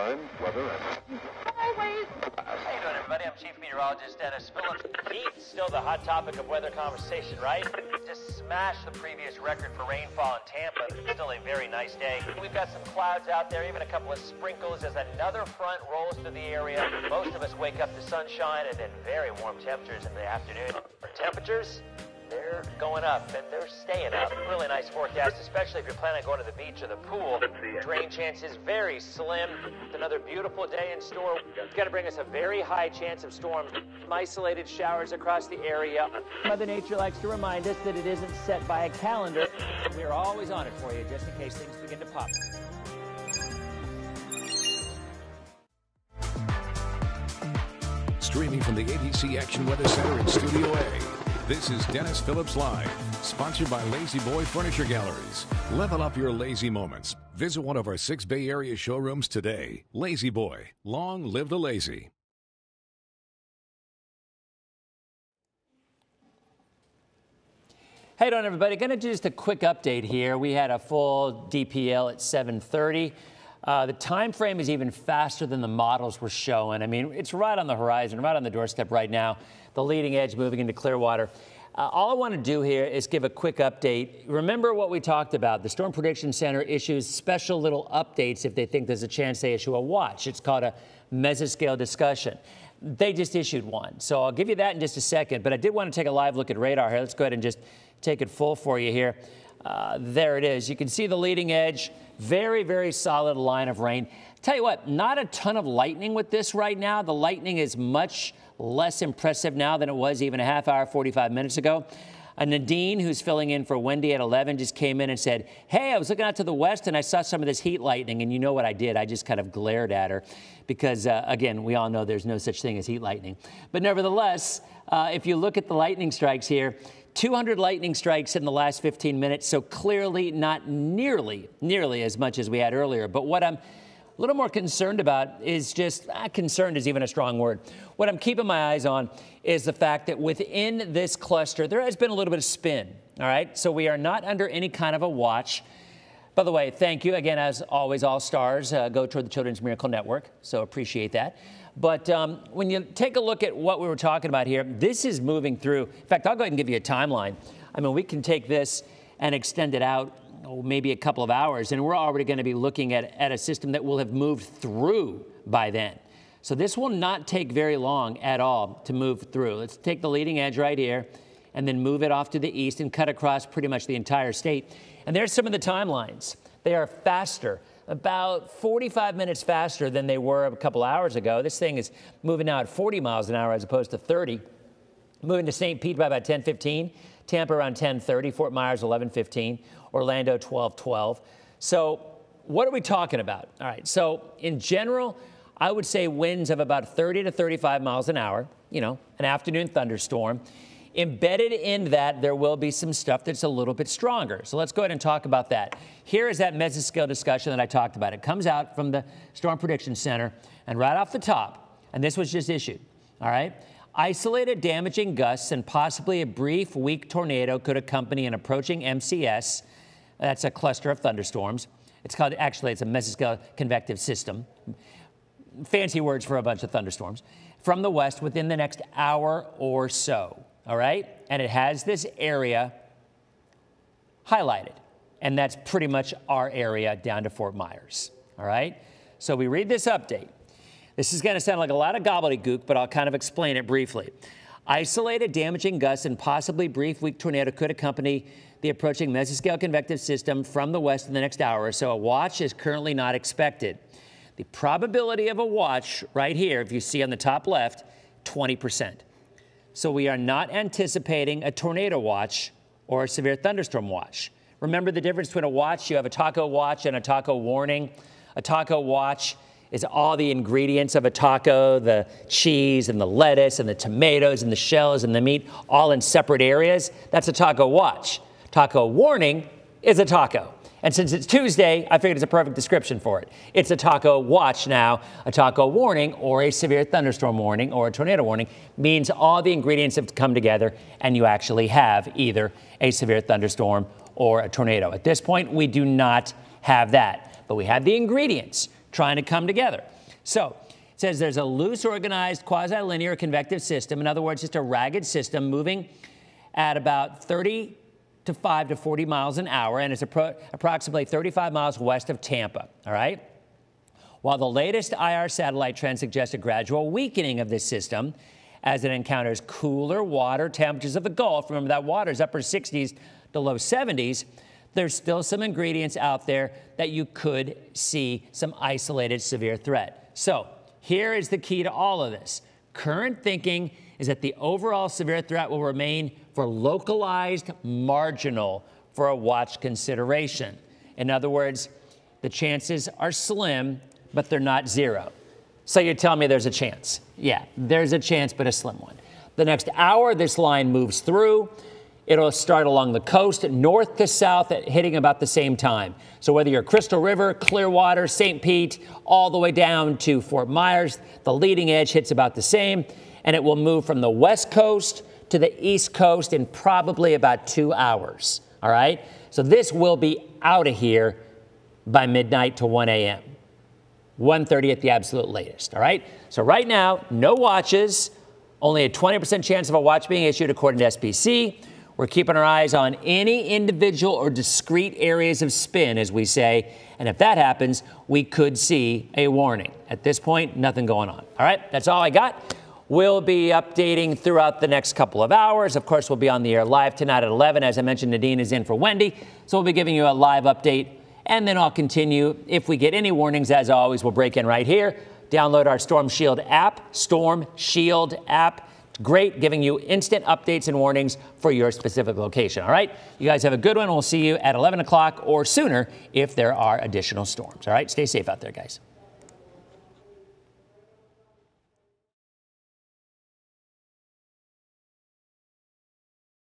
sunshine, weather, and highways. How you doing, everybody? I'm Chief Meteorologist Denis Phillips. Heat's still the hot topic of weather conversation, right? Just smashed the previous record for rainfall in Tampa. Still a very nice day. We've got some clouds out there, even a couple of sprinkles as another front rolls through the area. Most of us wake up to sunshine and then very warm temperatures in the afternoon. For temperatures, they're going up and they're staying up. Really nice forecast, especially if you're planning on going to the beach or the pool. Rain chances very slim. It's another beautiful day in store. It's going to bring us a very high chance of storms. Some isolated showers across the area. Mother Nature likes to remind us that it isn't set by a calendar. We're always on it for you, just in case things begin to pop. Streaming from the ABC Action Weather Center in Studio A. This is Denis Phillips Live, sponsored by Lazy Boy Furniture Galleries. Level up your lazy moments. Visit one of our 6 Bay Area showrooms today. Lazy Boy, long live the lazy. Hey, doing, everybody. Going to do just a quick update here. We had a full DPL at 7:30. The time frame is even faster than the models were showing. I mean, it's right on the horizon, right on the doorstep right now. The leading edge moving into Clearwater. All I want to do here is give a quick update. Remember what we talked about. The Storm Prediction Center issues special little updates if they think there's a chance they issue a watch. It's called a mesoscale discussion. They just issued one. So I'll give you that in just a second. But I did want to take a live look at radar here. Let's go ahead and just take it full for you here. There it is. You can see the leading edge. Very, very solid line of rain. Tell you what, not a ton of lightning with this right now. The lightning is much less impressive now than it was even a half hour, 45 minutes ago. Nadine, who's filling in for Wendy at 11, just came in and said, hey, I was looking out to the west and I saw some of this heat lightning. And you know what I did? I just kind of glared at her because, again, we all know there's no such thing as heat lightning. But nevertheless, if you look at the lightning strikes here, 200 lightning strikes in the last 15 minutes, so clearly not nearly as much as we had earlier. But what I'm a little more concerned about is just, concerned is even a strong word. What I'm keeping my eyes on is the fact that within this cluster, there has been a little bit of spin, all right? So we are not under any kind of a watch. By the way, thank you. Again, as always, all stars go toward the Children's Miracle Network, so appreciate that. But when you take a look at what we were talking about here, this is moving through. In fact, I'll go ahead and give you a timeline. I mean, we can take this and extend it out maybe a couple of hours, and we're already going to be looking at a system that will have moved through by then. So this will not take very long at all to move through. Let's take the leading edge right here and then move it off to the east and cut across pretty much the entire state. And there's some of the timelines. They are faster, about 45 minutes faster than they were a couple hours ago. This thing is moving now at 40 miles an hour as opposed to 30. Moving to St. Pete by about 10:15, Tampa around 10:30, Fort Myers 11:15, Orlando 12:12. So what are we talking about? All right, so in general, I would say winds of about 30 to 35 miles an hour, you know, an afternoon thunderstorm. Embedded in that, there will be some stuff that's a little bit stronger. So let's go ahead and talk about that. Here is that mesoscale discussion that I talked about. It comes out from the Storm Prediction Center, and right off the top, and this was just issued, all right? Isolated damaging gusts and possibly a brief, weak tornado could accompany an approaching MCS. That's a cluster of thunderstorms. It's called, actually, it's a mesoscale convective system. Fancy words for a bunch of thunderstorms. From the west within the next hour or so, all right? And it has this area highlighted. And that's pretty much our area down to Fort Myers, all right? So we read this update. This is going to sound like a lot of gobbledygook, but I'll kind of explain it briefly. Isolated damaging gusts and possibly brief weak tornado could accompany the approaching mesoscale convective system from the west in the next hour or so. A watch is currently not expected. The probability of a watch right here, if you see on the top left, 20%. So we are not anticipating a tornado watch or a severe thunderstorm watch. Remember the difference between a watch, you have a taco watch and a taco warning. A taco watch is all the ingredients of a taco, the cheese and the lettuce and the tomatoes and the shells and the meat, all in separate areas. That's a taco watch. Taco warning is a taco. And since it's Tuesday, I figured it's a perfect description for it. It's a taco watch now. A taco warning or a severe thunderstorm warning or a tornado warning means all the ingredients have come together and you actually have either a severe thunderstorm or a tornado. At this point, we do not have that, but we have the ingredients trying to come together. So it says there's a loose, organized, quasi-linear convective system. In other words, just a ragged system moving at about 35 to 40 miles an hour, and it's approximately 35 miles west of Tampa, all right? While the latest IR satellite trend suggests a gradual weakening of this system as it encounters cooler water temperatures of the Gulf, remember that water is upper 60s to low 70s, there's still some ingredients out there that you could see some isolated severe threat. So here is the key to all of this. Current thinking is that the overall severe threat will remain for localized marginal for a watch consideration. In other words, the chances are slim, but they're not zero. So you're telling me there's a chance. Yeah, there's a chance, but a slim one. The next hour, this line moves through. It'll start along the coast, north to south, hitting about the same time. So whether you're Crystal River, Clearwater, St. Pete, all the way down to Fort Myers, the leading edge hits about the same, and it will move from the west coast to the east coast in probably about 2 hours, all right? So this will be out of here by midnight to 1 a.m. 1:30 at the absolute latest, all right? So right now, no watches, only a 20% chance of a watch being issued according to SPC. We're keeping our eyes on any individual or discrete areas of spin, as we say, and if that happens, we could see a warning. At this point, nothing going on, all right? That's all I got. We'll be updating throughout the next couple of hours. Of course, we'll be on the air live tonight at 11. As I mentioned, Nadine is in for Wendy, so we'll be giving you a live update. And then I'll continue. If we get any warnings, as always, we'll break in right here. Download our Storm Shield app, Storm Shield app. Great, giving you instant updates and warnings for your specific location. All right, you guys have a good one. We'll see you at 11 o'clock or sooner if there are additional storms. All right, stay safe out there, guys.